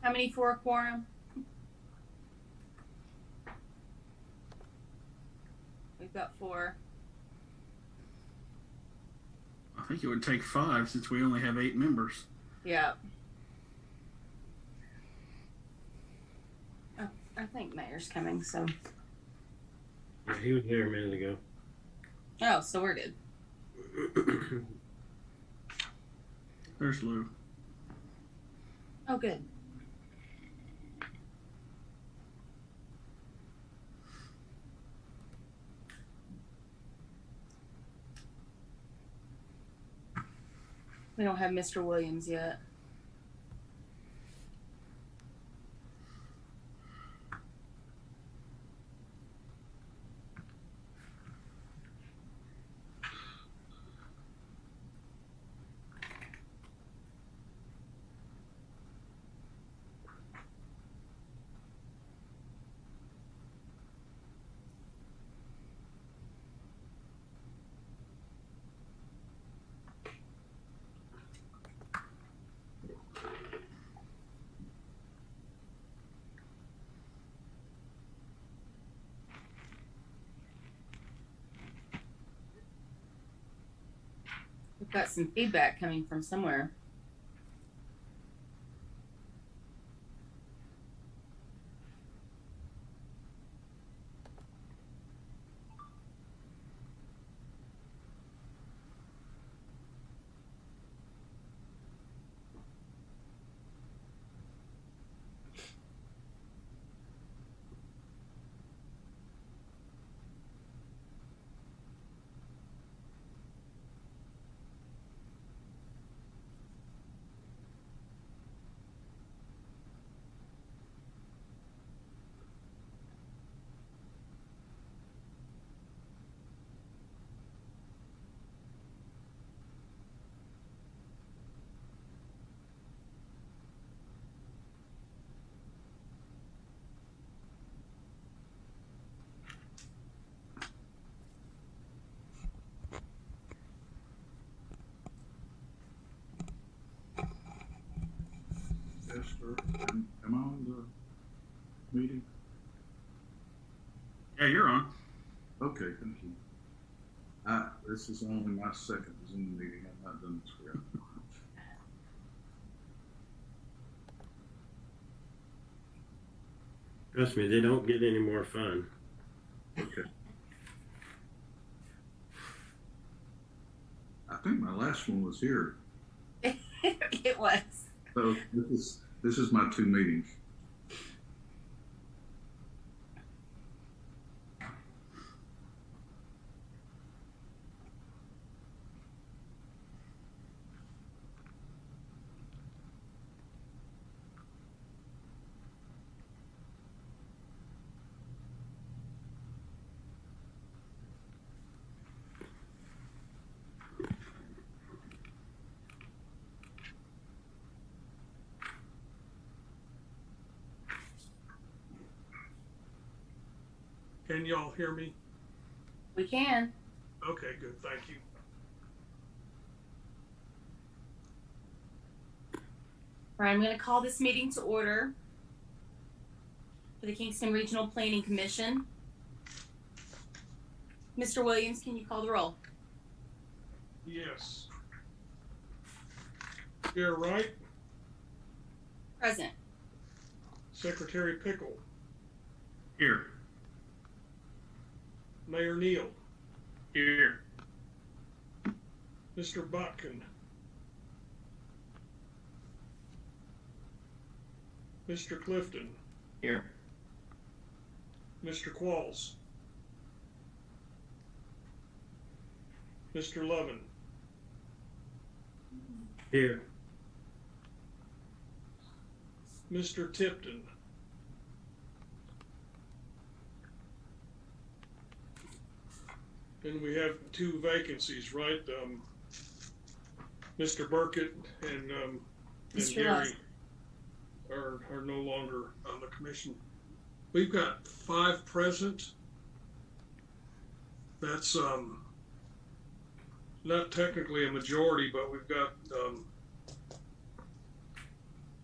How many for a quorum? We've got 4. I think it would take 5 since we only have 8 members. Yeah. Oh, I think Mayor's coming, so. Yeah, he was here a minute ago. Oh, so we're good. There's Lou. Oh, good. We don't have Mr. Williams yet. We've got some feedback coming from somewhere. Esther, am I on the meeting? Yeah, you're on. Okay, thank you. This is only my second Zoom meeting. I've not done this yet. Trust me, they don't get any more fun. Okay. I think my last one was here. It was. So this is my 2 meetings. Can y'all hear me? We can. Okay, good, thank you. All right, I'm going to call this meeting to order for the Kingston Regional Planning Commission. Mr. Williams, can you call the roll? Yes. Chair Wright, Present. Secretary Pickle, Here. Mayor Neal, Here. Mr. Botkin, Mr. Clifton, Here. Mr. Qualls, Mr. Lovin, Here. Mr. Tipton, and we have 2 vacancies, right? Mr. Burkett and Mr. Gary Lawson. are no longer on the commission. We've got 5 present. That's not technically a majority, but we've got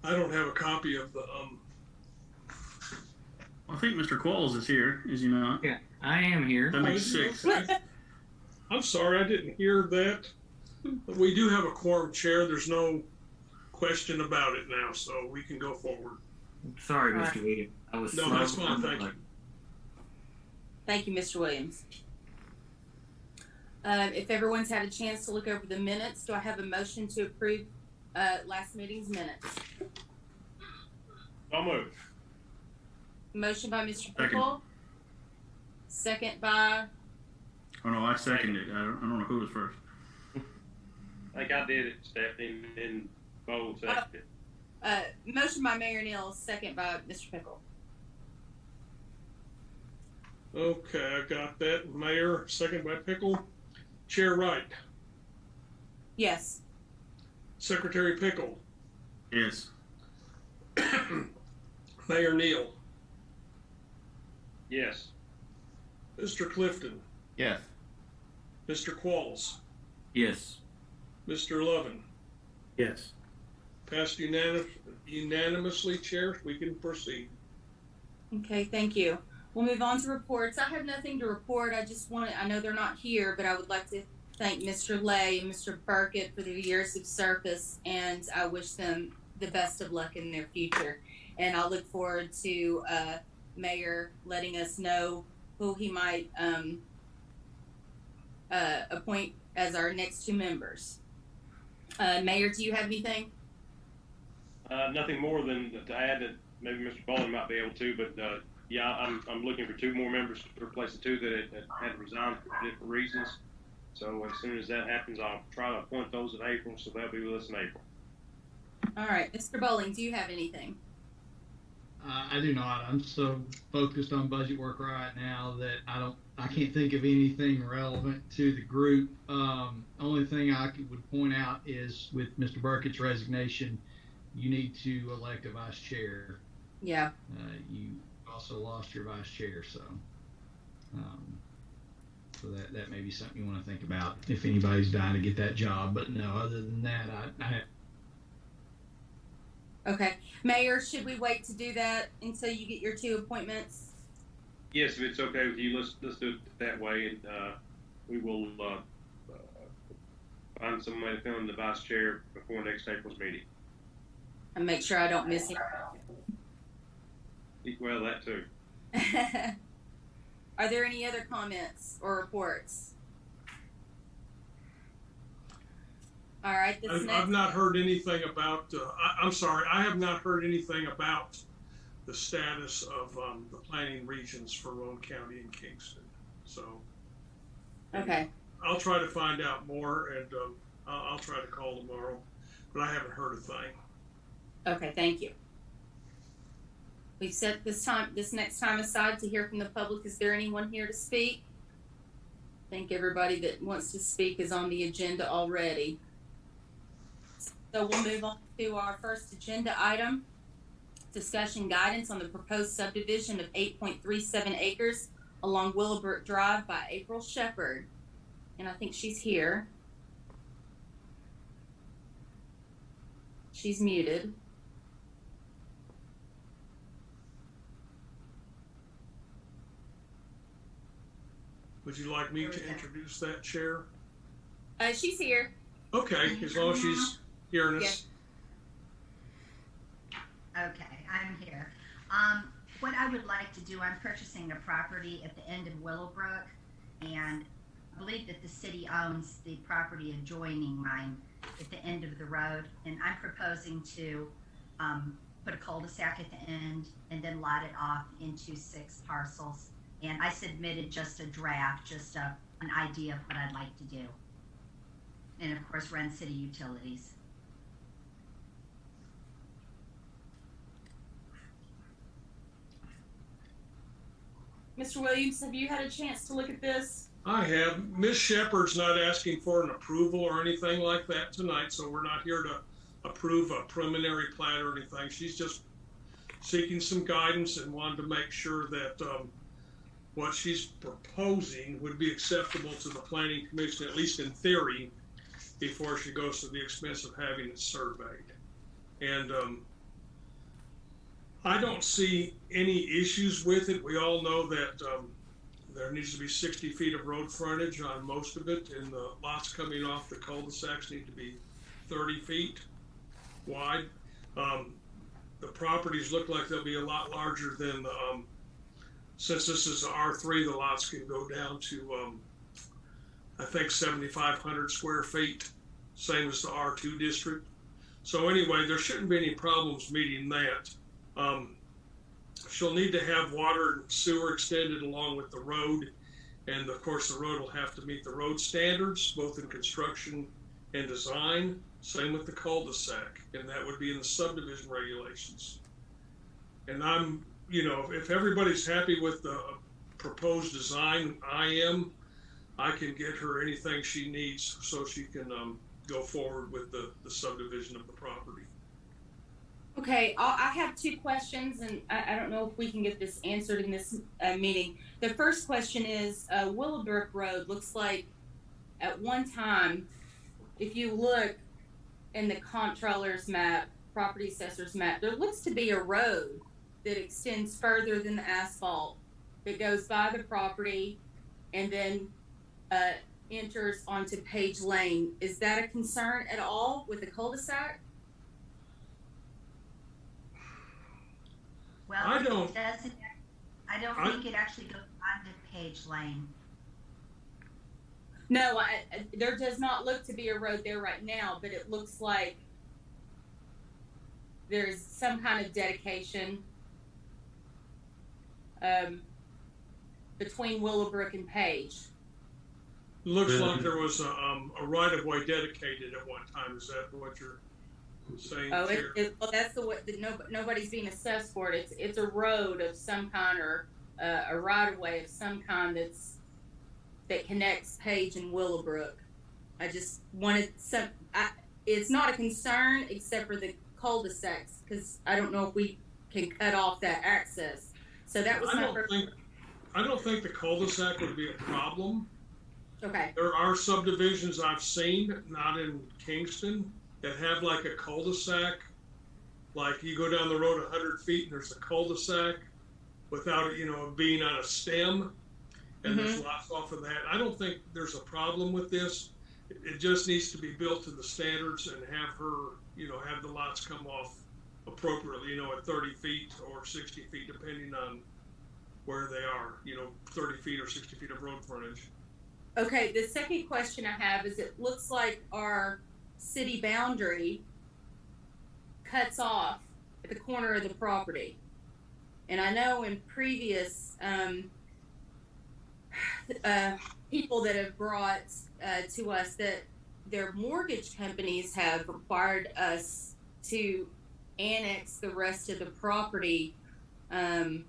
I don't have a copy of the, I think Mr. Qualls is here, is he not? Yeah, I am here. That makes 6. I'm sorry, I didn't hear that. But we do have a quorum, Chair. There's no question about it now, so we can go forward. Sorry, All Mr. right. Williams. I was No, slow that's fine, on the thank you. button. Thank you, Mr. Williams. If everyone's had a chance to look over the minutes, do I have a motion to approve last meeting's minutes? I'll move. Motion by Mr. Second. Pickle. Second by, Oh no, I seconded it. I don't know who was first. I think I did it, Stephanie, and Bo seconded it. motion by Mayor Neal, second by Mr. Pickle. Okay, I got that. Mayor, second by Pickle. Chair Wright. Yes. Secretary Pickle. Yes. Mayor Neal. Yes. Mr. Clifton. Yes. Mr. Qualls. Yes. Mr. Lovin. Yes. Passed unanimously, Chair. We can proceed. Okay, thank you. We'll move on to reports. I have nothing to report. I know they're not here, but I would like to thank Mr. Lay and Mr. Burkett for their years of service, and I wish them the best of luck in their future. And I'll look forward to Mayor letting us know who he might appoint as our next 2 members. Mayor, do you have anything? Nothing more than to add that maybe Mr. Bowling might be able to, but yeah, I'm looking for 2 more members to replace the 2 that had resigned for different reasons. So as soon as that happens, I'll try to appoint those in April, so they'll be with us in April. All right, Mr. Bowling, do you have anything? I do not. I'm so focused on budget work right now that I can't think of anything relevant to the group. Only thing I would point out is with Mr. Burkett's resignation, you need to elect a vice chair. Yeah. You also lost your vice chair, so that may be something you want to think about if anybody's dying to get that job. But no, other than that, I Okay. Mayor, should we wait to do that until you get your 2 appointments? Yes, if it's okay with you, let's do it that way, and we will find some way to fill in the vice chair before next April's meeting. And make sure I don't miss Well, that too. it. Are there any other comments or reports? All right, I've not heard anything about, I'm sorry, I have not heard anything about the status of the planning regions for Roane County and Kingston. So Okay. I'll try to find out more, and I'll try to call tomorrow, but I haven't heard a thing. Okay, thank you. We've set this next time aside to hear from the public. Is there anyone here to speak? I think everybody that wants to speak is on the agenda already. So we'll move on to our first agenda item, discussion guidance on the proposed subdivision of 8.37 acres along Willowbrook Drive by April Shepherd. And I think she's here. She's muted. Would you like me to introduce that, Chair? She's here. Okay, as long as she's hearing us. Okay, I'm here. What I would like to do, I'm purchasing a property at the end of Willowbrook, and I believe that the city owns the property adjoining mine at the end of the road, and I'm proposing to put a cul-de-sac at the end and then lot it off into 6 parcels. And I submitted just a draft, just an idea of what I'd like to do. And of course, run city utilities. Mr. Williams, have you had a chance to look at this? I have. Ms. Shepherd's not asking for an approval or anything like that tonight, so we're not here to approve a preliminary plat or anything. She's just seeking some guidance and wanted to make sure that what she's proposing would be acceptable to the Planning Commission, at least in theory, before she goes to the expense of having it surveyed. And I don't see any issues with it. We all know that there needs to be 60 feet of road frontage on most of it, and the lots coming off the cul-de-sacs need to be 30 feet wide. The properties look like they'll be a lot larger than since this is R3, the lots can go down to, I think 7,500 square feet, same as the R2 district. So anyway, there shouldn't be any problems meeting that. She'll need to have water and sewer extended along with the road. And of course, the road will have to meet the road standards, both in construction and design. Same with the cul-de-sac, and that would be in the subdivision regulations. And I'm, you know, if everybody's happy with the proposed design, I can get her anything she needs so she can go forward with the subdivision of the property. Okay, I have two questions, and I don't know if we can get this answered in this meeting. The first question is, Willowbrook Road looks like at one time, if you look in the comptroller's map, property assessor's map, there looks to be a road that extends further than the asphalt that goes by the property and then enters onto Page Lane. Is that a concern at all with the cul-de-sac? Well, I don't think it actually goes onto Page Lane. No, there does not look to be a road there right now, but it looks like there's some kind of dedication between Willowbrook and Page. Looks like there was a right-of-way dedicated at one time. Is that what you're saying? Oh, well, that's the way that nobody's being assessed for it. It's a road of some kind, or a right-of-way of some kind that connects Page and Willowbrook. I just wanted it's not a concern except for the cul-de-sacs, because I don't know if we can cut off that access. So that was I don't think the cul-de-sac would be a problem. Okay. There are subdivisions I've seen, not in Kingston, that have like a cul-de-sac. Like you go down the road 100 feet and there's a cul-de-sac without it, you know, being on a stem. And there's lots off of that. I don't think there's a problem with this. It just needs to be built to the standards and have her, you know, have the lots come off appropriately, you know, at 30 feet or 60 feet, depending on where they are, you know, 30 feet or 60 feet of road frontage. Okay, the second question I have is, it looks like our city boundary cuts off at the corner of the property. And I know in previous people that have brought to us that their mortgage companies have required us to annex the rest of the property. I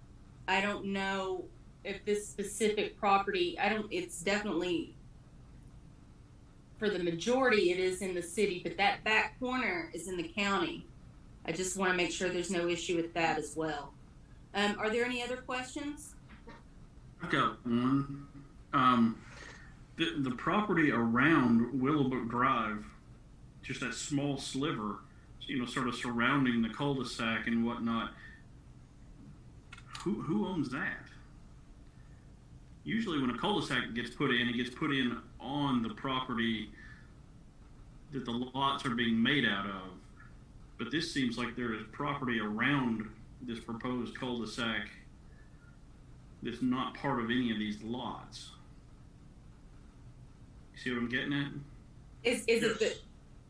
don't know if this specific property, it's definitely, for the majority, it is in the city, but that back corner is in the county. I just want to make sure there's no issue with that as well. Are there any other questions? I've got one. The property around Willowbrook Drive, just that small sliver, you know, sort of surrounding the cul-de-sac and whatnot. Who owns that? Usually when a cul-de-sac gets put in, it gets put in on the property that the lots are being made out of. But this seems like there is property around this proposed cul-de-sac that's not part of any of these lots. You see what I'm getting at?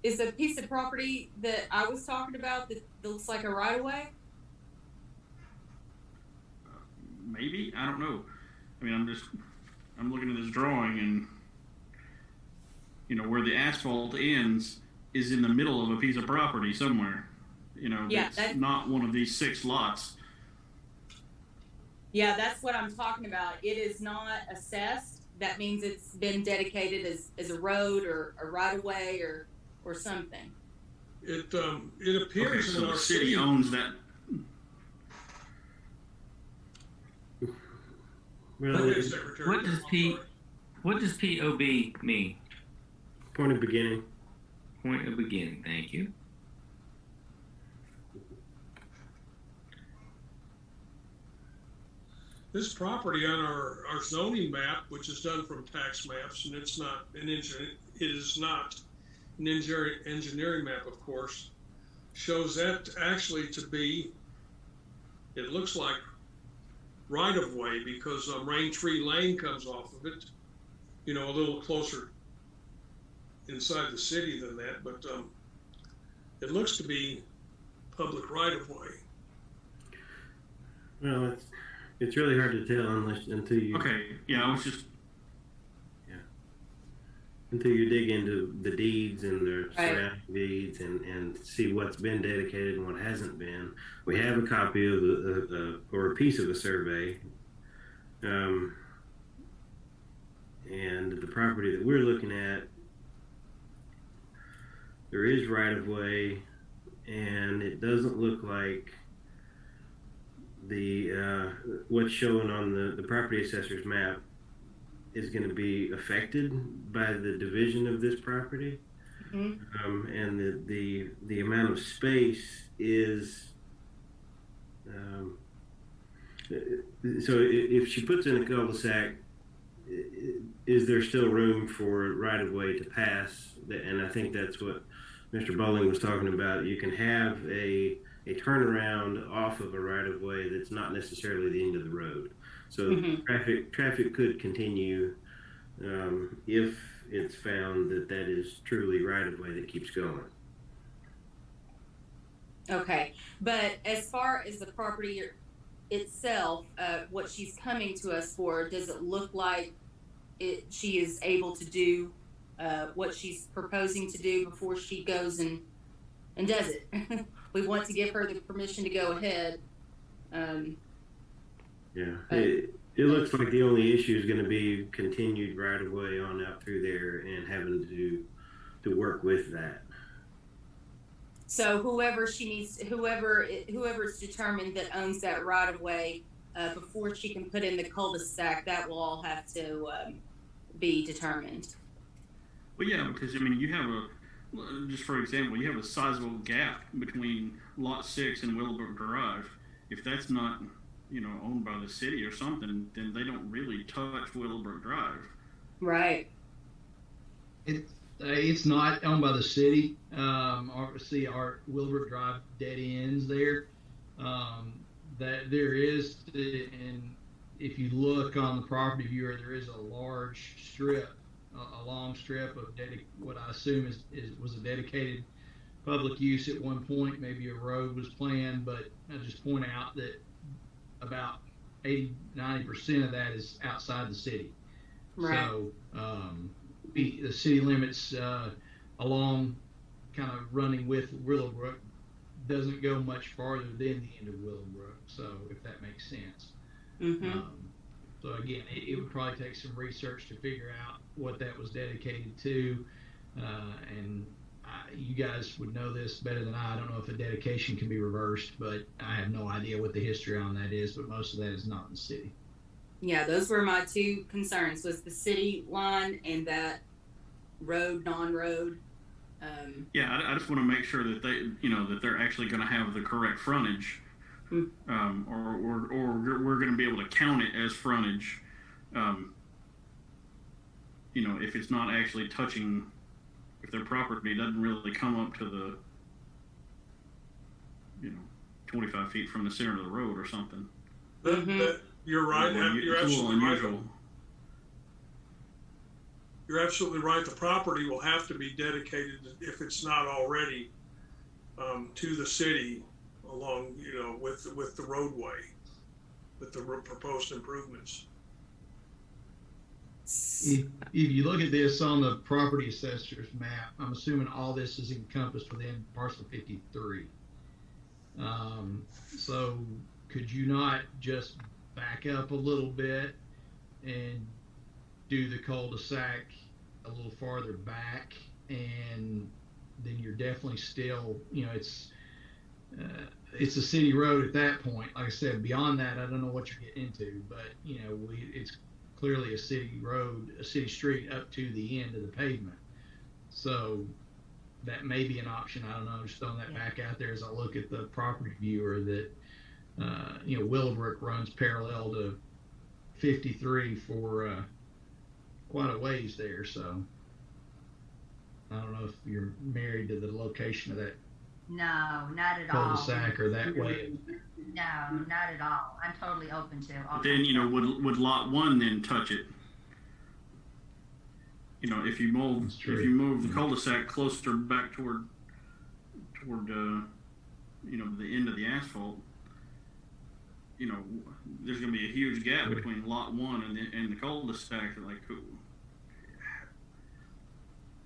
Is the piece of property that I was talking about that looks like a right-of-way? Maybe, I don't know. I mean, I'm looking at this drawing, and you know where the asphalt ends is in the middle of a piece of property somewhere. You know, yeah, that's not one of these 6 lots. Yeah, that's what I'm talking about. It is not assessed. That means it's been dedicated as a road or a right-of-way or something. It appears Okay, so in our the city owns that. Well, What does POB mean? point of beginning. Point of beginning. Thank you. This property on our zoning map, which is done from tax maps, and it's not an engineer, it is not an engineering map, of course, shows that actually to be, it looks like right of way because Rain Tree Lane comes off of it, you know, a little closer inside the city than that, but it looks to be public right of way. Well, it's really hard to tell until you I was just until you dig into the deeds and the surrounding deeds and see what's been dedicated and what hasn't been. We have a copy of or a piece of a survey, and the property that we're looking at, there is right of way, and it doesn't look like the what's shown on the property assessor's map is going to be affected by the division of this property. Mm-hmm. And the amount of space is so if she puts in a cul-de-sac, is there still room for right of way to pass? And I think that's what Mr. Bowling was talking about. You can have a turnaround off of a right of way that's not necessarily the end of the road. So Mm-hmm. traffic could continue if it's found that is truly right of way that keeps going. Okay, but as far as the property itself, what she's coming to us for, does it look like she is able to do what she's proposing to do before she goes and does it? We want to give her the permission to go ahead. It looks like the only issue is going to be continued right of way on out through there and having to work with that. So whoever's determined that owns that right of way, before she can put in the cul-de-sac, that will all have to be determined. Well, yeah, because I mean, you have just for example, you have a sizable gap between Lot 6 and Willowbrook Drive. If that's not, owned by the city or something, then they don't really touch Willowbrook Drive. Right. It's not owned by the city. Obviously, our Willowbrook Drive dead ends there. That there is, and if you look on the property viewer, there is a large strip, a long strip of what I assume was a dedicated public use at one point. Maybe a road was planned, but I just point out that about 80-90% of that is outside the city. Right. So the city limits along, kind of running with Willowbrook, doesn't go much farther than the end of Willowbrook. So if that makes sense. Mm-hmm. So again, it would probably take some research to figure out what that was dedicated to, and you guys would know this better than I. I don't know if a dedication can be reversed, but I have no idea what the history on that is, but most of that is not in the city. Yeah, those were my two concerns, was the city line and that road, non-road. I just want to make sure that that they're actually going to have the correct frontage, or we're going to be able to count it as frontage. If it's not actually touching, if their property doesn't really come up to the, 25 feet from the center of the road or something. You're right. You're It's a little absolutely right. unusual. You're absolutely right. The property will have to be dedicated, if it's not already, to the city along, with the roadway, with the proposed improvements. If you look at this on the property assessor's map, I'm assuming all this is encompassed within parcel 53. So could you not just back up a little bit and do the cul-de-sac a little farther back, and then you're definitely still, it's a city road at that point. Like I said, beyond that, I don't know what you're getting into, but it's clearly a city road, a city street up to the end of the pavement. So that may be an option. I don't know. Just throwing that back out there as I look at the property viewer that, Willowbrook runs parallel to 53 for quite a ways there. So I don't know if you're married to the location of that No, not at all. cul-de-sac or that way. No, not at all. I'm totally open to. But then, would lot one then touch it? If you move the cul-de-sac closer back toward the end of the asphalt, there's going to be a huge gap between lot one and the cul-de-sac.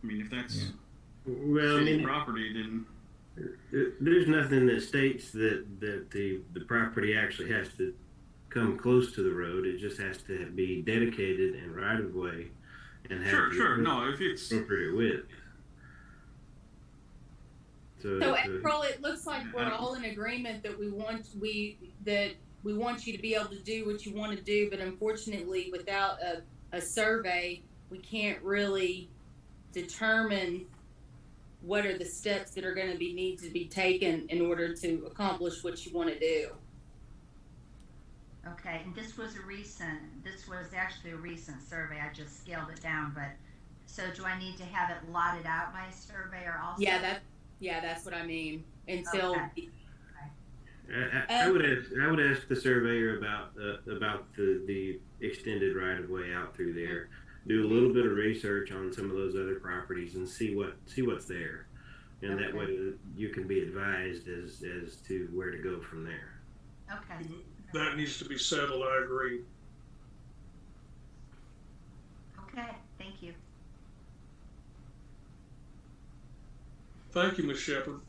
If that's city property, then there's nothing that states that the property actually has to come close to the road. It just has to be dedicated and right of way, and have No, if it's appropriate width. So April, it looks like we're all in agreement that we want you to be able to do what you want to do, but unfortunately, without a survey, we can't really determine what are the steps that are going to need to be taken in order to accomplish what you want to do. Okay, and this was actually a recent survey. I just scaled it down, but so do I need to have it lotted out by a surveyor also? Yeah, that's what I mean. Until Okay. I would ask the surveyor about the extended right of way out through there. Do a little bit of research on some of those other properties and see what's there, and that way you can be advised as to where to go from there. Okay. That needs to be settled. I agree. Okay. Thank you. Thank you, Ms. Shepherd.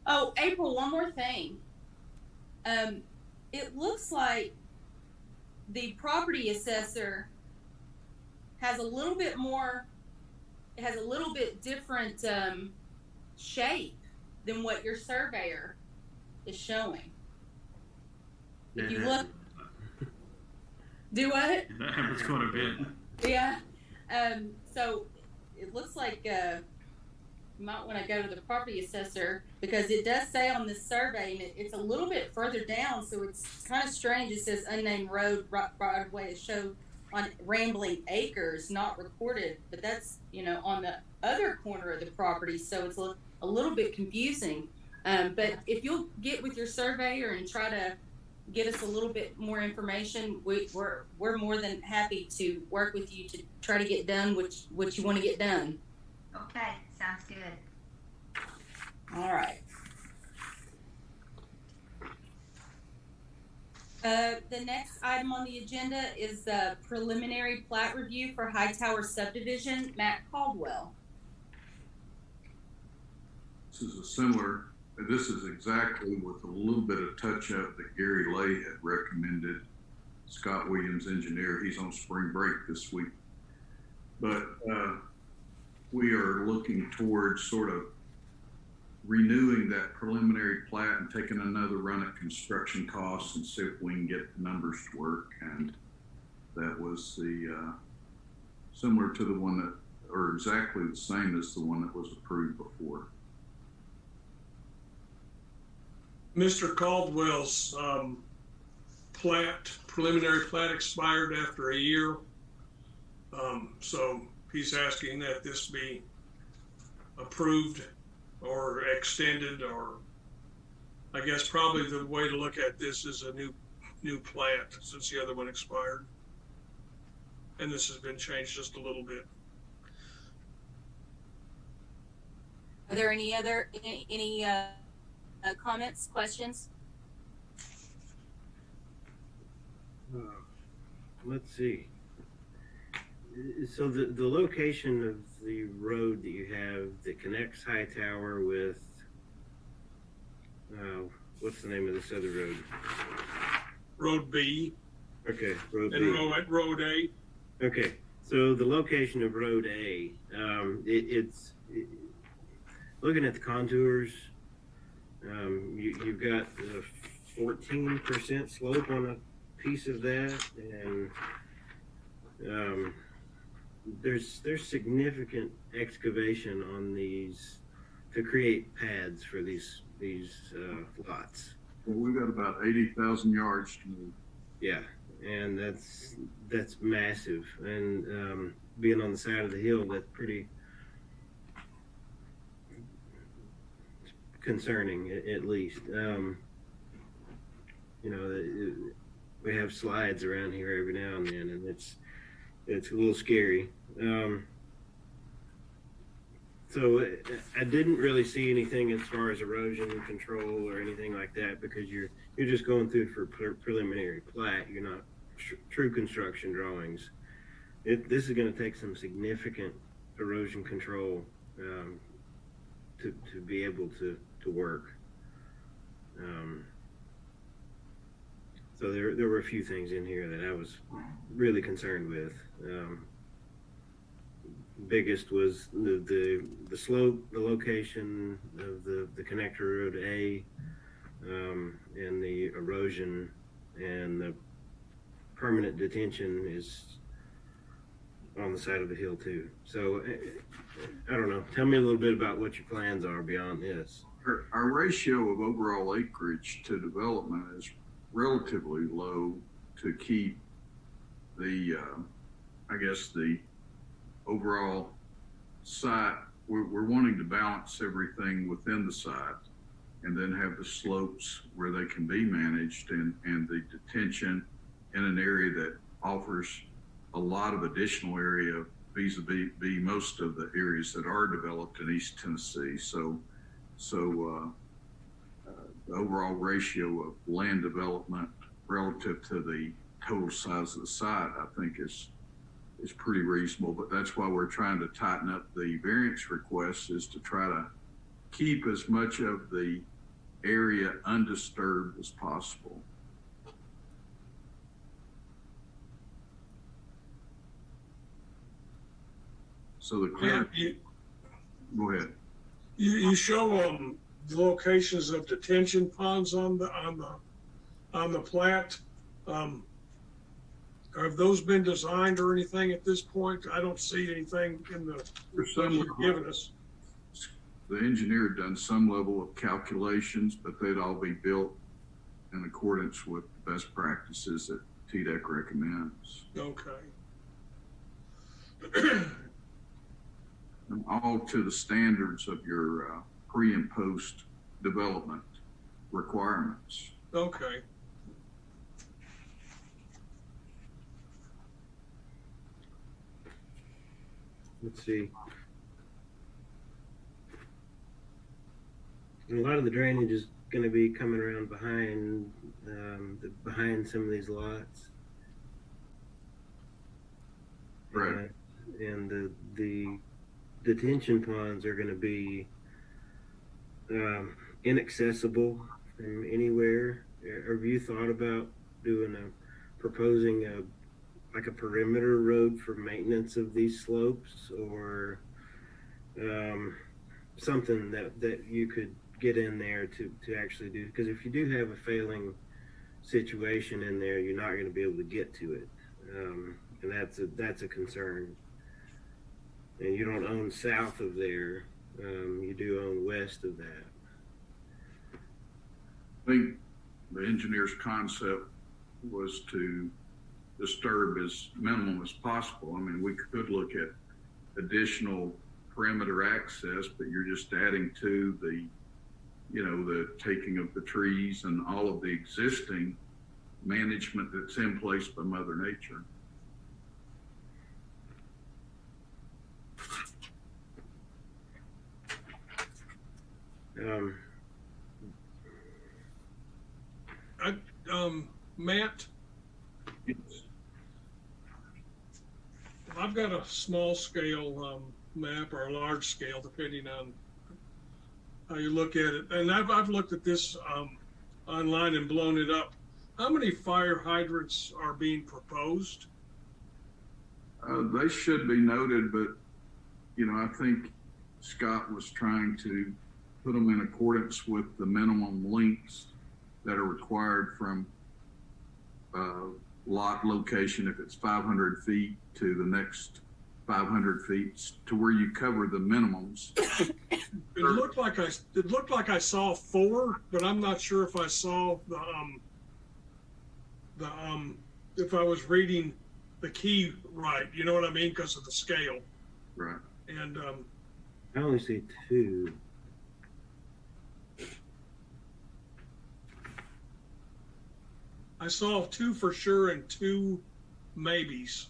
Oh, April, one more thing. It looks like the property assessor has a little bit different shape than what your surveyor is showing. If you look, do what? That happens quite a bit. Yeah. So it looks like you might want to go to the property assessor, because it does say on this survey, and it's a little bit further down, so it's kind of strange. It says unnamed road right of way is showed on Rambling Acres, not recorded, but that's on the other corner of the property, so it's a little bit confusing. But if you'll get with your surveyor and try to get us a little bit more information, we're more than happy to work with you to try to get done what you want to get done. Okay. Sounds good. All right. The next item on the agenda is the preliminary plat review for Hightower Subdivision, Matt Caldwell. This is exactly with a little bit of touch up that Gary Lay had recommended. Scott Williams, engineer, he's on spring break this week. But we are looking towards sort of renewing that preliminary plat and taking another run at construction costs and see if we can get the numbers to work. And that was the similar to the one that, or exactly the same as the one that was approved before. Mr. Caldwell's preliminary plat expired after a year. So he's asking that this be approved or extended, or I guess probably the way to look at this is a new plat, since the other one expired. And this has been changed just a little bit. Are there any other comments, questions? Let's see. So the location of the road that you have that connects Hightower with, what's the name of this other road? Road B. Okay, Road B. And Road A. Okay, so the location of Road A, it's looking at the contours, you've got a 14% slope on a piece of that, and there's significant excavation on these to create pads for these lots. Well, we've got about 80,000 yards to move. Yeah, and that's massive. And being on the side of the hill, that's pretty concerning, at least. We have slides around here every now and then, and it's a little scary. So I didn't really see anything as far as erosion control or anything like that, because you're just going through for preliminary plat. You're not true construction drawings. This is going to take some significant erosion control to be able to work. So there were a few things in here that I was really concerned with. Biggest was the slope, the location of the connector road A, and the erosion, and the permanent detention is on the side of the hill too. So I don't know. Tell me a little bit about what your plans are beyond this. Our ratio of overall acreage to development is relatively low to keep the, the overall site. We're wanting to balance everything within the site, and then have the slopes where they can be managed, and the detention in an area that offers a lot of additional area vis-a-vis most of the areas that are developed in East Tennessee. So the overall ratio of land development relative to the total size of the site, I think is pretty reasonable. But that's why we're trying to tighten up the variance requests, is to try to keep as much of the area undisturbed as possible. So the clear, go ahead. You show the locations of detention ponds on the plat. Have those been designed or anything at this point? I don't see anything in the what you've given us. The engineer had done some level of calculations, but they'd all be built in accordance with the best practices that TDEC recommends. Okay. And all to the standards of your pre and post development requirements. Okay. Let's see. And a lot of the drainage is going to be coming around behind behind some of these lots. Right. And the detention ponds are going to be inaccessible from anywhere. Have you thought about proposing a perimeter road for maintenance of these slopes, or something that you could get in there to actually do? Because if you do have a failing situation in there, you're not going to be able to get to it, and that's a concern. And you don't own south of there, you do own west of that. I think the engineer's concept was to disturb as minimum as possible. I mean, we could look at additional perimeter access, but you're just adding to the taking of the trees and all of the existing management that's in place by Mother Nature. Matt, I've got a small scale map, or a large scale, depending on how you look at it. And I've looked at this online and blown it up. How many fire hydrants are being proposed? They should be noted, but I think Scott was trying to put them in accordance with the minimum lengths that are required from lot location. If it's 500 feet to the next 500 feet, to where you cover the minimums. It looked like I saw 4, but I'm not sure if I saw the if I was reading the key right, you know what I mean? Because of the scale. Right. And, I only see 2. I saw 2 for sure and 2 maybes.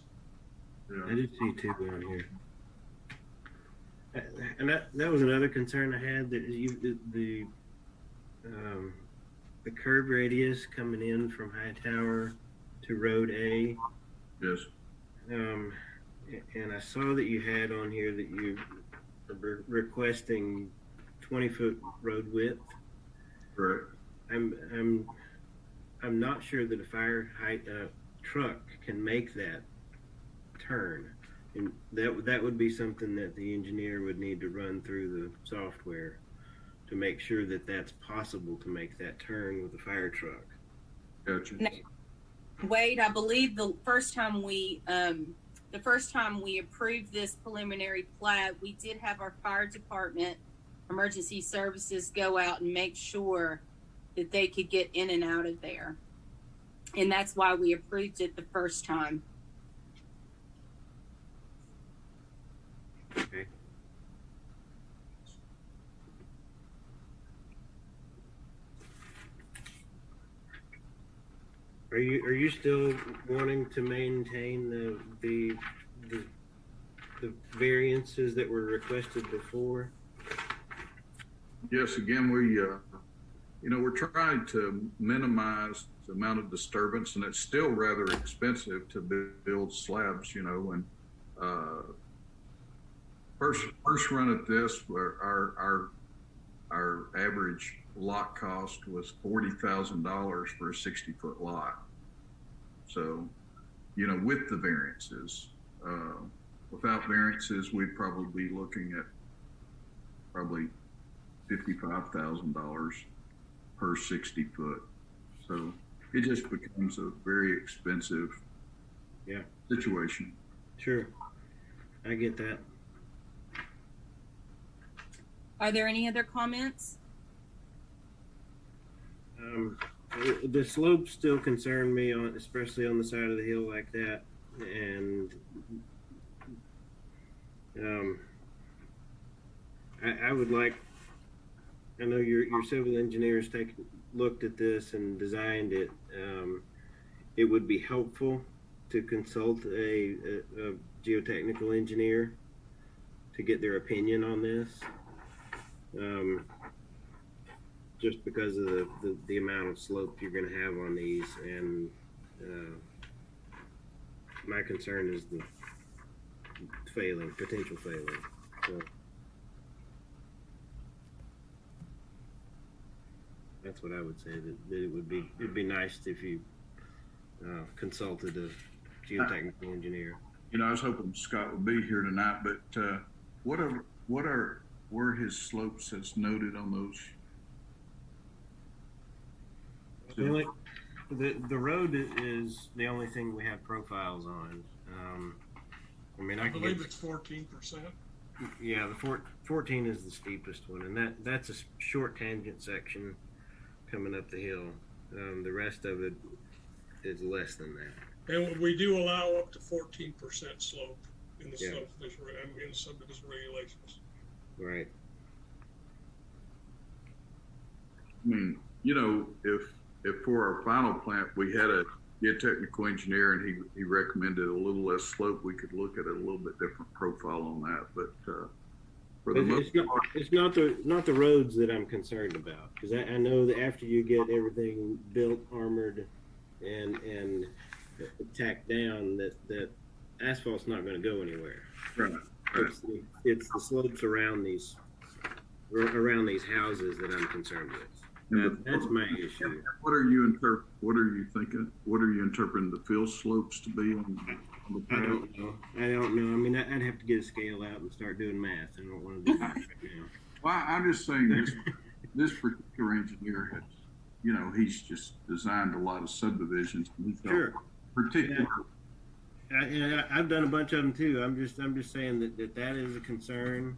I did see 2 down here. And that was another concern I had, that the curb radius coming in from Hightower to Road A. Yes. And I saw that you had on here that you are requesting 20-foot road width. Correct. I'm not sure that a fire truck can make that turn, and that would be something that the engineer would need to run through the software to make sure that that's possible to make that turn with a fire truck. Gotcha. Wade, I believe the first time we approved this preliminary plat, we did have our fire department, emergency services go out and make sure that they could get in and out of there. And that's why we approved it the first time. Okay. Are you still wanting to maintain the variances that were requested before? Yes, again, we're trying to minimize the amount of disturbance, and it's still rather expensive to build slabs, and first run at this, our average lot cost was $40,000 for a 60-foot lot. So, with the variances, without variances, we'd probably be looking at probably $55,000 per 60 foot. So it just becomes a very expensive situation. Sure. I get that. Are there any other comments? The slopes still concern me, especially on the side of the hill like that. And I would like, I know your civil engineers looked at this and designed it. It would be helpful to consult a geotechnical engineer to get their opinion on this. Just because of the amount of slope you're going to have on these, and my concern is the potential failing. So that's what I would say. That it'd be nice if you consulted a geotechnical engineer. I was hoping Scott would be here tonight, but were his slopes as noted on those? The road is the only thing we have profiles on. I believe it's 14%. Yeah, the 14 is the steepest one, and that's a short tangent section coming up the hill. The rest of it is less than that. And we do allow up to 14% slope in the subdivision regulations. Right. I mean, if for our final plant we had a geotechnical engineer and he recommended a little less slope, we could look at a little bit different profile on that. But for the most part, it's not the roads that I'm concerned about, because I know that after you get everything built, armored, and tacked down, that asphalt's not going to go anywhere. Right. It's the slopes around these houses that I'm concerned with. That's my issue. What are you thinking? What are you interpreting the field slopes to be on the I don't know. I mean, I'd have to get a scale out and start doing math. I don't want to do that right now. Well, I'm just saying this particular engineer has, he's just designed a lot of subdivisions. Sure. Particular. Yeah. I've done a bunch of them too. I'm just saying that is a concern,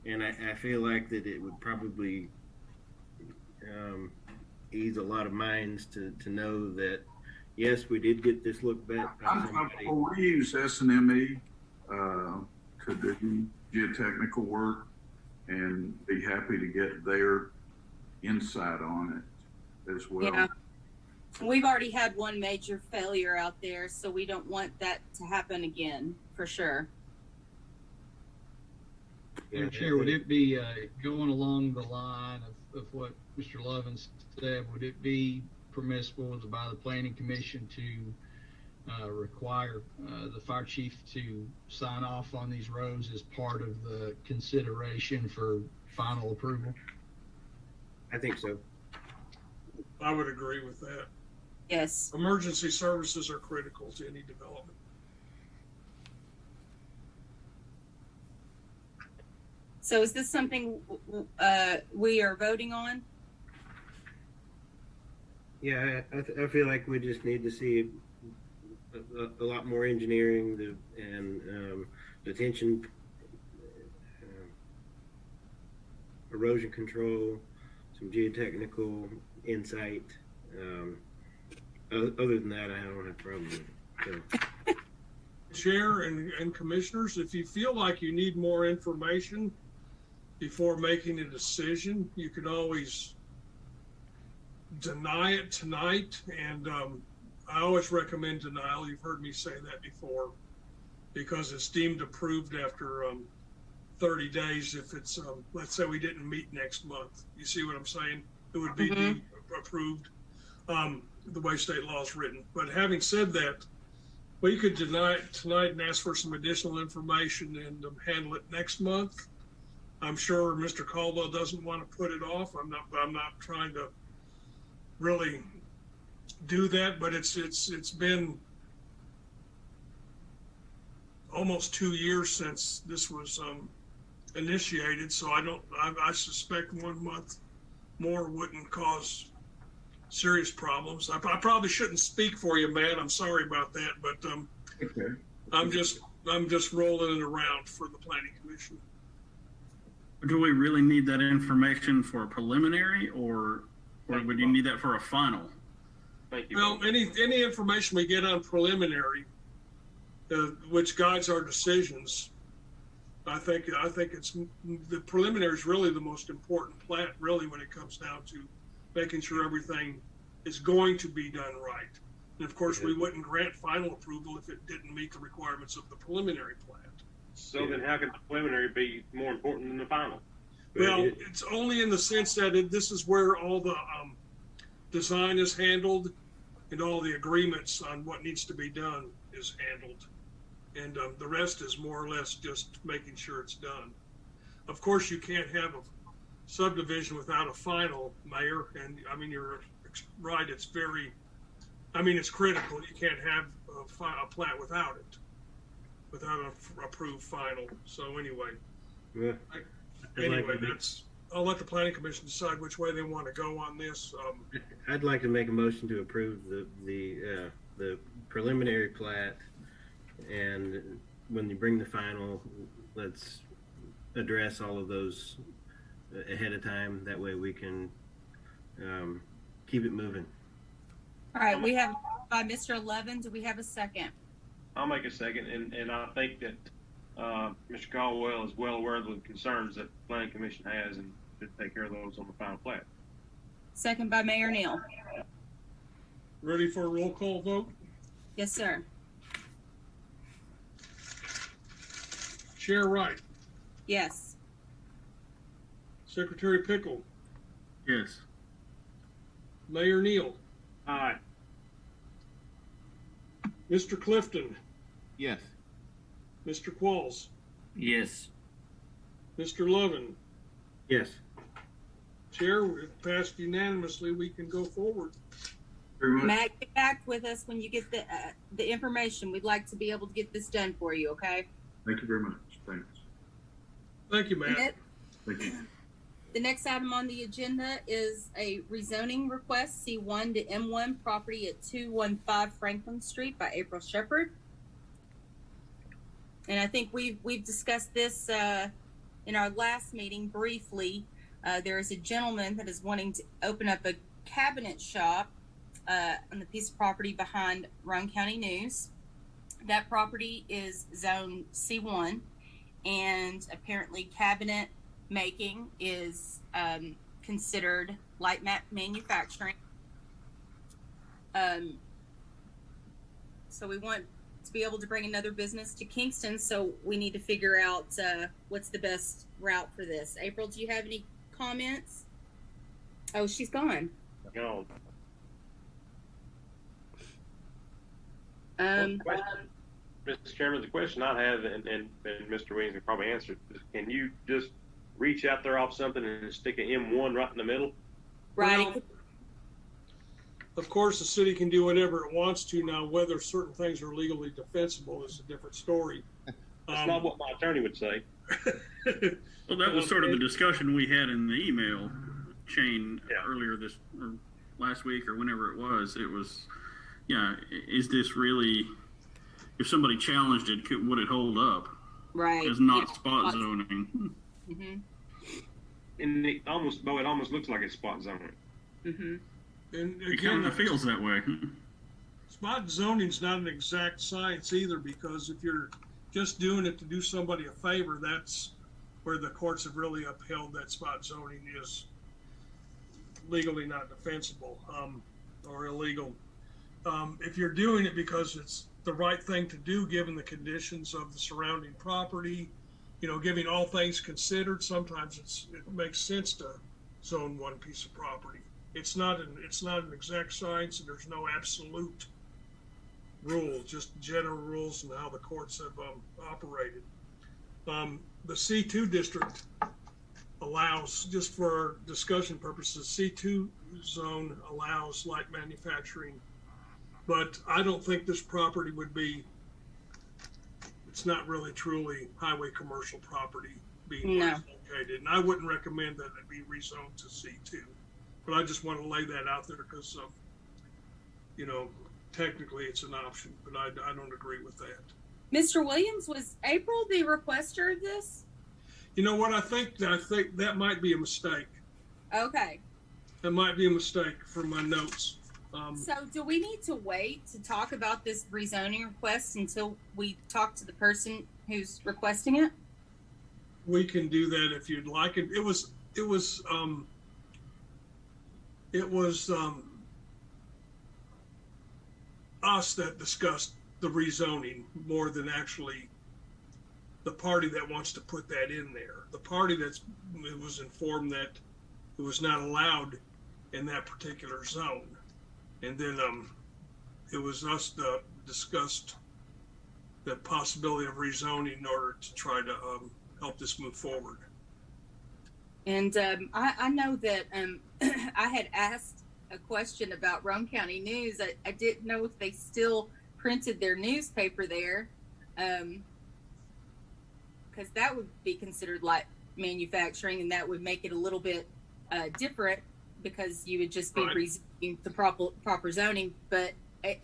and I feel like that it would probably ease a lot of minds to know that yes, we did get this looked back by I'm somebody. we use SNME to do geotechnical work and be happy to get their insight on it as well. Yeah. We've already had one major failure out there, so we don't want that to happen again, for sure. Madam Chair, would it be going along the line of what Mr. Lovin said? Would it be permissible by the Planning Commission to require the fire chief to sign off on these roads as part of the consideration for final approval? I think so. I would agree with that. Yes. Emergency services are critical to any development. So is this something we are voting on? Yeah, I feel like we just need to see a lot more engineering and detention, erosion control, some geotechnical insight. Other than that, I don't have a problem with it. So. Chair and commissioners, if you feel like you need more information before making a decision, you can always deny it tonight. And I always recommend denial. You've heard me say that before, because it's deemed approved after 30 days. If it's, let's say we didn't meet next month, you see what I'm saying? It would be deemed approved the way state law is written. But having said that, we could deny it tonight and ask for some additional information and handle it next month. I'm sure Mr. Caldwell doesn't want to put it off. I'm not trying to really do that, but it's been almost 2 years since this was initiated, so I suspect 1 month more wouldn't cause serious problems. I probably shouldn't speak for you, Matt. I'm sorry about that, but Okay. I'm just rolling it around for the Planning Commission. Do we really need that information for a preliminary, or would you need that for a final? Thank you. Well, any information we get on preliminary, which guides our decisions, I think it's the preliminary is really the most important plat, really, when it comes down to making sure everything is going to be done right. And of course, we wouldn't grant final approval if it didn't meet the requirements of the preliminary plat. So then how can the preliminary be more important than the final? Well, it's only in the sense that this is where all the design is handled and all the agreements on what needs to be done is handled. And the rest is more or less just making sure it's done. Of course, you can't have a subdivision without a final, Mayor. And I mean, you're right. It's it's critical. You can't have a plat without it, without an approved final. So anyway, I'll let the Planning Commission decide which way they want to go on this. I'd like to make a motion to approve the preliminary plat, and when you bring the final, let's address all of those ahead of time. That way we can keep it moving. All right, we have by Mr. Levin. Do we have a second? I'll make a second, and I think that Mr. Caldwell is well aware of the concerns that the Planning Commission has and should take care of those on the final plat. Second by Mayor Neal. Ready for a roll call vote? Yes, sir. Chair Wright, Yes. Secretary Pickle, Yes. Mayor Neal, Aye. Mr. Clifton, Yes. Mr. Qualls, Yes. Mr. Lovin. Yes. Chair, it passed unanimously. We can go forward. Very much. Matt, get back with us when you get the information. We'd like to be able to get this done for you, okay? Thank you very much. Thanks. Thank you, Matt. Thank you. The next item on the agenda is a rezoning request, C1 to M1 property at 215 Franklin Street by April Shepherd. And I think we've discussed this in our last meeting briefly. There is a gentleman that is wanting to open up a cabinet shop on the piece of property behind Roane County News. That property is zone C1, and apparently cabinet making is considered light manufacturing. So we want to be able to bring another business to Kingston, so we need to figure out what's the best route for this. April, do you have any comments? Oh, she's gone. No. Mr. Chairman, the question I have, and Mr. Williams can probably answer, is can you just reach out there off something and stick an M1 right in the middle? Right. Well, of course, the city can do whatever it wants to now. Whether certain things are legally defensible is a different story. That's not what my attorney would say. Well, that was sort of the discussion we had in the email chain earlier this or last week or whenever it was. It was, is this really, if somebody challenged it, would it hold up? Right. It's not spot zoning. Mm-hmm. And it almost looks like it's spot zoning. Mm-hmm. And It again, kind of feels that way. spot zoning's not an exact science either, because if you're just doing it to do somebody a favor, that's where the courts have really upheld that spot zoning is legally not defensible or illegal. If you're doing it because it's the right thing to do, given the conditions of the surrounding property, giving all things considered, sometimes it makes sense to zone one piece of property. It's not an exact science, and there's no absolute rules, just general rules and how the courts have operated. The C2 district allows, just for discussion purposes, C2 zone allows light manufacturing, but I don't think this property would be, it's not really truly highway commercial property being located, and I wouldn't recommend that it be rezoned to C2. But I just want to lay that out there because, technically it's an option, but I don't agree with that. Mr. Williams, was April the requester of this? You know what? I think that might be a mistake. Okay. That might be a mistake from my notes. So do we need to wait to talk about this rezoning request until we talk to the person who's requesting it? We can do that if you'd like. It was us that discussed the rezoning more than actually the party that wants to put that in there. The party it was informed that it was not allowed in that particular zone. And then it was us that discussed the possibility of rezoning in order to try to help this move forward. And I know that I had asked a question about Roane County News. I didn't know if they still printed their newspaper there, because that would be considered light manufacturing, and that would make it a little bit different, because you would just be rezoning the proper zoning. But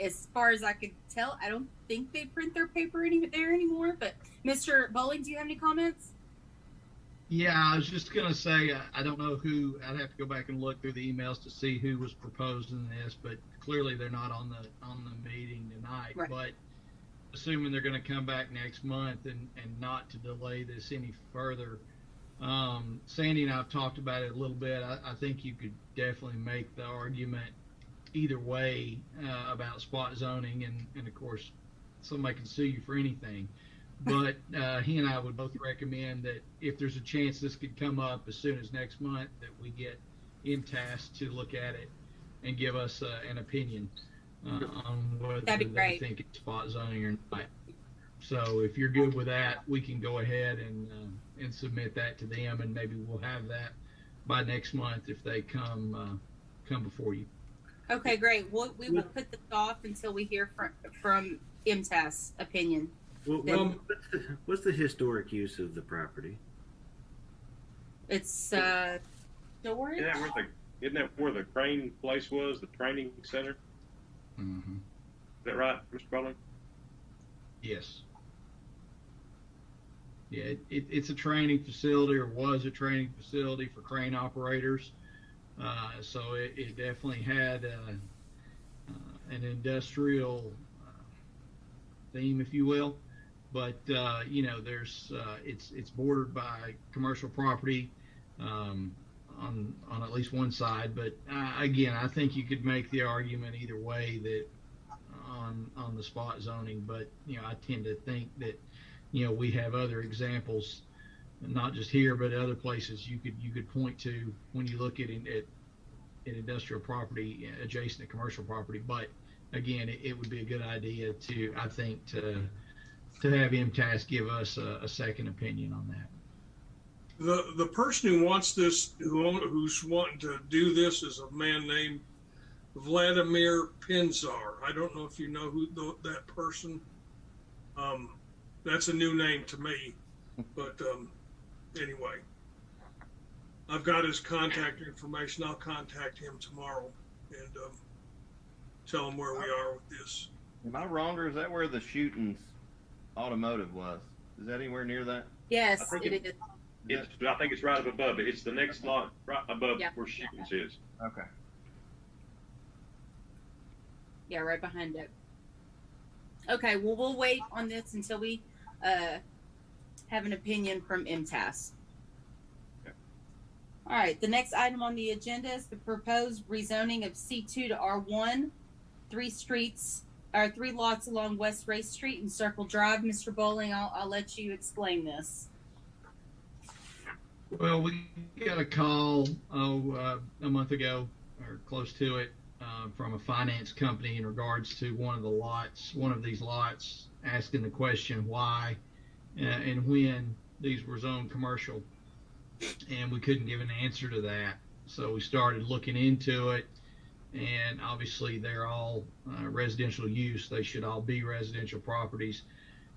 as far as I could tell, I don't think they print their paper there anymore. But Mr. Bowling, do you have any comments? Yeah, I was just going to say, I don't know who, I'd have to go back and look through the emails to see who was proposing this, but clearly they're not on the meeting tonight. Right. But assuming they're going to come back next month and not to delay this any further, Sandy and I have talked about it a little bit. I think you could definitely make the argument either way about spot zoning, and of course, somebody can sue you for anything. But he and I would both recommend that if there's a chance this could come up as soon as next month, that we get MTAS to look at it and give us an opinion on whether they think it's spot zoning or not. So if you're good with that, we can go ahead and submit that to them, and maybe we'll have that by next month if they come before you. Okay, great. We will put this off until we hear from MTAS opinion. Well, what's the historic use of the property? It's storage. Isn't that where the crane place was, the training center? Mm-hmm. Is that right, Mr. Bowling? Yes. Yeah, it's a training facility, or was a training facility for crane operators. So it definitely had an industrial theme, if you will. But there's it's bordered by commercial property on at least one side. But again, I think you could make the argument either way that on the spot zoning. But I tend to think that we have other examples, not just here but other places you could point to when you look at industrial property adjacent to commercial property. But again, it would be a good idea to have MTAS give us a second opinion on that. The person who wants this, who's wanting to do this, is a man named Vladimir Pinzar. I don't know if you know that person. That's a new name to me, but anyway, I've got his contact information. I'll contact him tomorrow and tell him where we are with this. Am I wrong, or is that where the Shootings Automotive was? Is that anywhere near that? Yes, I think it is. I think it's right up above it. It's the next lot right above Yeah. where Shootings is. Okay. Yeah, right behind it. Okay, well, we'll wait on this until we have an opinion from MTAS. Okay. All right, the next item on the agenda is the proposed rezoning of C2 to R1, 3 lots along West Race Street and Circle Drive. Mr. Bowling, I'll let you explain this. Well, we got a call a month ago or close to it from a finance company in regards to one of these lots, asking the question why and when these were zoned commercial, and we couldn't give an answer to that. So we started looking into it, and obviously they're all residential use. They should all be residential properties.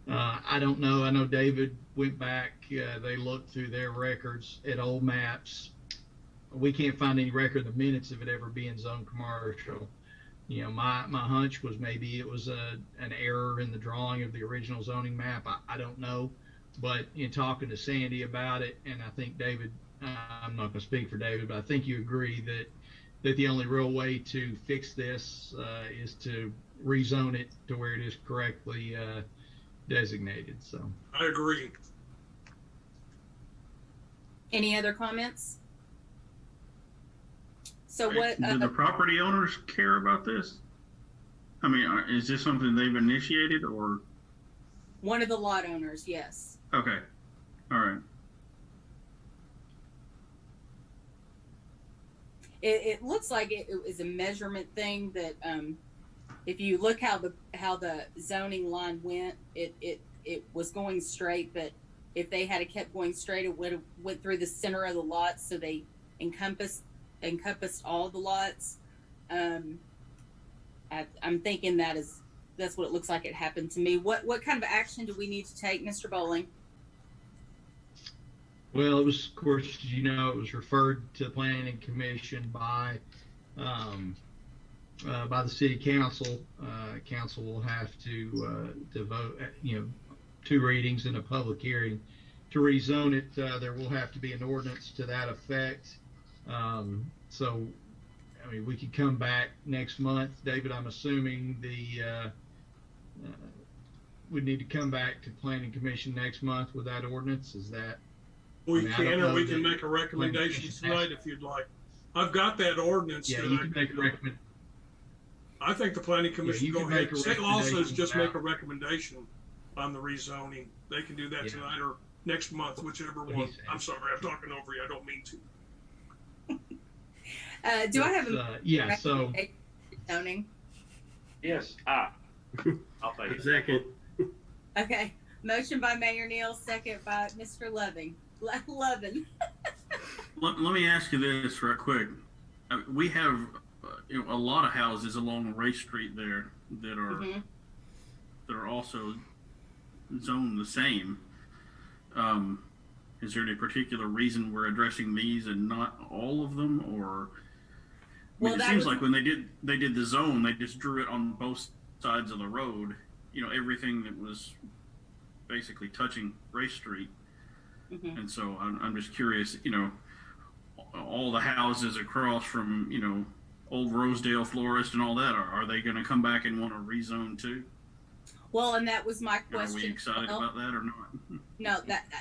I don't know. I know David went back. They looked through their records at old maps. We can't find any record of the minutes of it ever being zoned commercial. My hunch was maybe it was an error in the drawing of the original zoning map. I don't know. But in talking to Sandy about it, and I think David, I'm not going to speak for David, but I think you agree that the only real way to fix this is to rezone it to where it is correctly designated. So I agree. Any other comments? So what? Do the property owners care about this? I mean, is this something they've initiated or? One of the lot owners, yes. Okay. All right. It looks like it is a measurement thing that if you look how the zoning line went, it was going straight, but if they had kept going straight, it would have went through the center of the lot, so they encompassed all the lots. I'm thinking that's what it looks like it happened to me. What kind of action do we need to take, Mr. Bowling? Well, it was, of course, it was referred to the Planning Commission by the City Council. Council will have to vote, 2 readings and a public hearing to rezone it. There will have to be an ordinance to that effect. So, I mean, we could come back next month. David, I'm assuming we'd need to come back to Planning Commission next month with that ordinance. Is that? We can make a recommendation tonight if you'd like. I've got that ordinance. Yeah, you can make a recommendation. I think the Planning Commission go ahead. State law says just make a about- recommendation on the rezoning. They can do that tonight or next month, whichever What one. he's saying. I'm sorry, I'm talking over you. I don't mean to. Do I have a so zoning? Yes, I'll take it. Second. Okay, motion by Mayor Neal, second by Mr. Loving. Lovin. Let me ask you this real quick. We have a lot of houses along Race Street there that are also zoned the same. Is there any particular reason we're addressing these and not all of them, or? Well, it seems like when they did the zone, they just drew it on both sides of the road. Everything that was basically touching Race Street. Mm-hmm. And so I'm just curious, all the houses across from, old Rosedale florist and all that, are they going to come back and want to rezone too? Well, and that was my Are question. we excited Well, about that or not? no,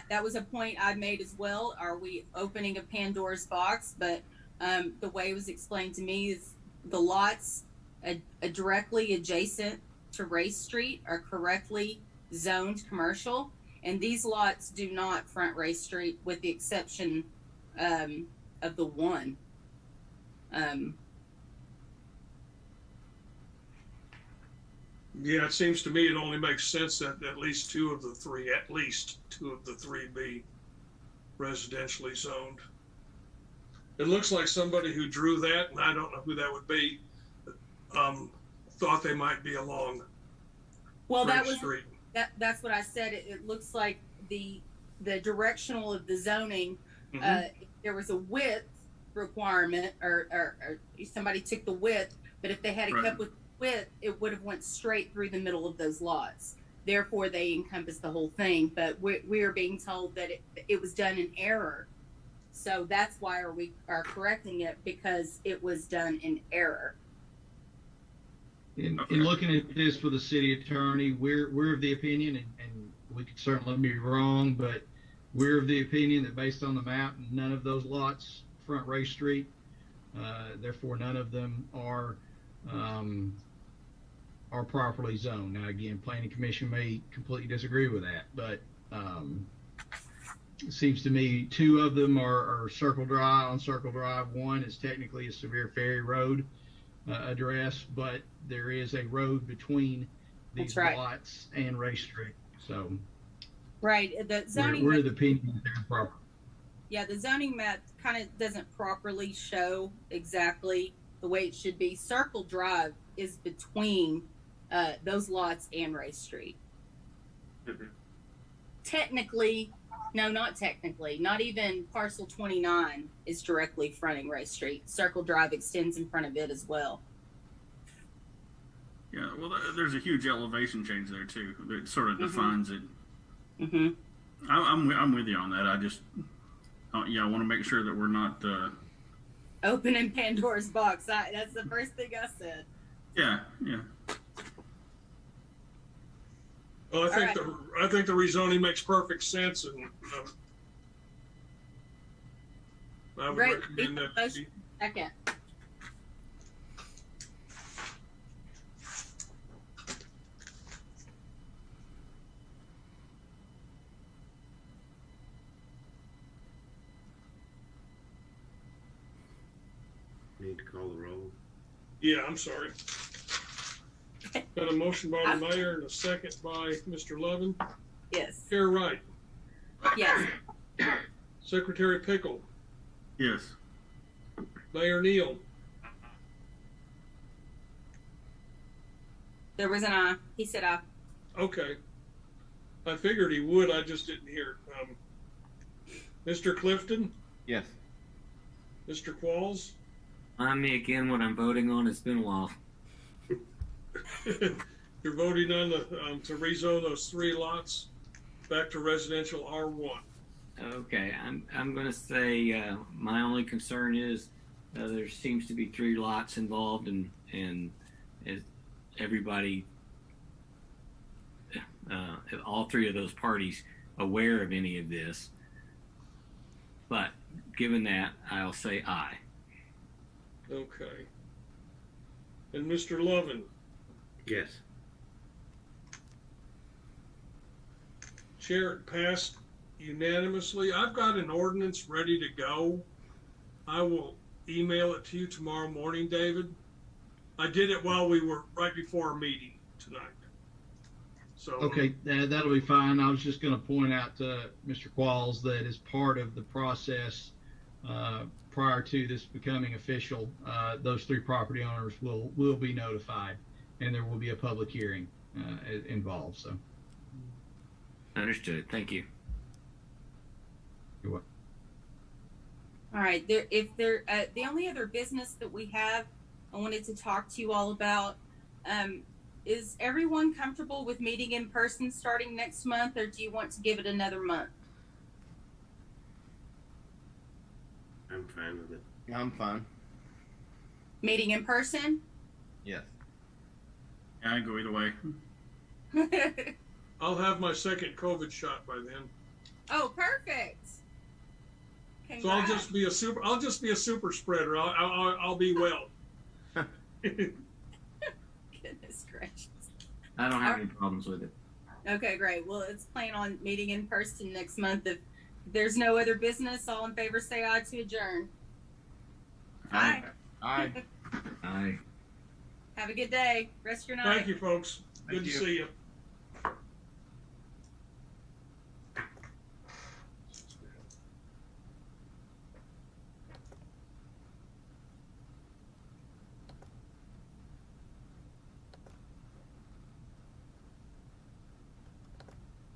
that was a point I made as well. Are we opening a Pandora's box? But the way it was explained to me is the lots directly adjacent to Race Street are correctly zoned commercial, and these lots do not front Race Street, with the exception of the one. Yeah, it seems to me it only makes sense that at least two of the three be residentially zoned. It looks like somebody who drew that, and I don't know who that would be, thought they might be along Well, Race Street. that's what I said. It looks like the directional of the zoning, there was a width requirement, or somebody took the width, but if they had it kept with width, it would have went straight through the middle of those lots. Therefore, they encompass the whole thing. But we are being told that it was done in error. So that's why we are correcting it, because it was done in error. In looking at this for the city attorney, we're of the opinion, and we could certainly be wrong, but we're of the opinion that based on the map, none of those lots front Race Street. Therefore, none of them are properly zoned. Now, again, Planning Commission may completely disagree with that, but it seems to me two of them are Circle Drive. On Circle Drive, one is technically a Severe Ferry Road address, but there is a road between these lots and Race Street. So, the zoning we're of the opinion that they're improper. Yeah, the zoning map kind of doesn't properly show exactly the way it should be. Circle Drive is between those lots and Race Street. Technically, no, not technically. Not even parcel 29 is directly fronting Race Street. Circle Drive extends in front of it as well. Yeah, well, there's a huge elevation change there too that sort of defines it. I'm with you on that. I just, I want to make sure that we're not opening Pandora's box. That's the first thing I said. Yeah. Well, I think the rezoning makes perfect sense, and I would recommend that. Second. Need to call the roll. Yeah, I'm sorry. Got a motion by the mayor and a second by Mr. Lovin. Yes. Chair Wright. Yes. Secretary Pickle. Yes. Mayor Neal. There was an aye. He said aye. Okay. I figured he would. I just didn't hear it. Mr. Clifton. Yes. Mr. Qualls. Remind me again what I'm voting on. It's been a while. You're voting on to rezone those three lots back to residential R1. Okay, I'm going to say my only concern is there seems to be three lots involved, and is everybody, all three of those parties, aware of any of this? But given that, I'll say aye. Okay. And Mr. Lovin. Yes. Chair, it passed unanimously. I've got an ordinance ready to go. I will email it to you tomorrow morning, David. I did it while we were right before our meeting tonight. So Okay, that'll be fine. I was just going to point out to Mr. Qualls that as part of the process prior to this becoming official, those three property owners will be notified, and there will be a public hearing involved. So, Understood. Thank you. You're welcome. All right. The only other business that we have, I wanted to talk to you all about. Is everyone comfortable with meeting in person starting next month, or do you want to give it another month? I'm fine with it. I'm fine. Meeting in person? Yes. Yeah, I go either way. I'll have my second COVID shot by then. Oh, perfect. So I'll just be a super spreader. I'll be well. Goodness gracious. I don't have any problems with it. Okay, great. Well, let's plan on meeting in person next month. If there's no other business, all in favor say aye to adjourn. Aye. Aye. Aye. Have a good day. Rest of your night. Thank you, folks. Good to see you.